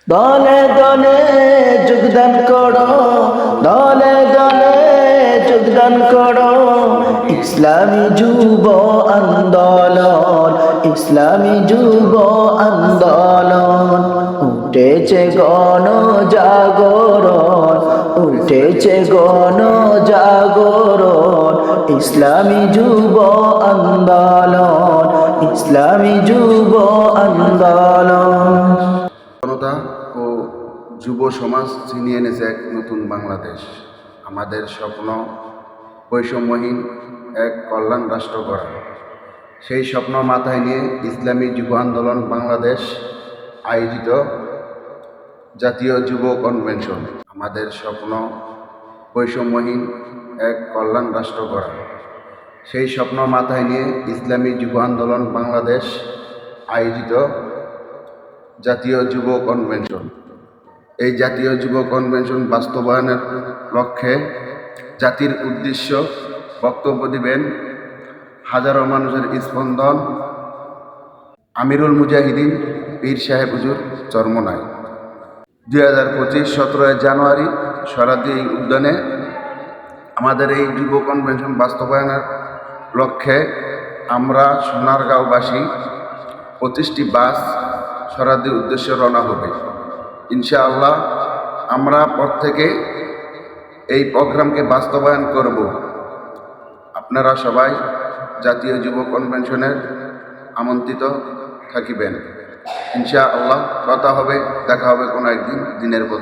দলে দলে যোগদান করো, দলে দলে যোগদান করো, ইসলামী যুব আন্দোলন, ইসলামী যুব আন্দোলন। উঠেছে গণ জাগরণ, উঠেছে গণ জাগরণ, ইসলামী যুব আন্দোলন, ইসলামী যুব আন্দোলন। জনতা ও যুব সমাজ ছিনিয়ে এনেছে এক নতুন বাংলাদেশ। আমাদের স্বপ্ন বৈষম্যহীন এক কল্যাণ রাষ্ট্র গড়া। সেই স্বপ্ন মাথায় নিয়ে ইসলামী যুব আন্দোলন বাংলাদেশ আয়োজিত জাতীয় যুব কনভেনশন। আমাদের স্বপ্ন বৈষম্যহীন এক কল্যাণ রাষ্ট্র গড়া। সেই স্বপ্ন মাথায় নিয়ে ইসলামী যুব আন্দোলন বাংলাদেশ আয়োজিত জাতীয় যুব কনভেনশন। এই জাতীয় যুব কনভেনশন বাস্তবায়নের লক্ষ্যে জাতির উদ্দেশ্য বক্তব্য দিবেন হাজারো মানুষের স্পন্দন আমিরুল মুজাহিদিন পীর সাহেব হুজুর চরমনাই। 2025 17 জানুয়ারি সরাদি উদ্যানে আমাদের এই যুব কনভেনশন বাস্তবায়নের লক্ষ্যে আমরা সোনারগাঁওবাসী 25টি বাস সরাদির উদ্দেশ্যে রওনা হবে। ইনশাআল্লাহ আমরা প্রত্যেকে এই প্রোগ্রামকে বাস্তবায়ন করব। আপনারা সবাই জাতীয় যুব কনভেনশনের আমন্ত্রিত থাকিবেন। ইনশাআল্লাহ কথা হবে, দেখা হবে কোনো একদিন দিনের পর।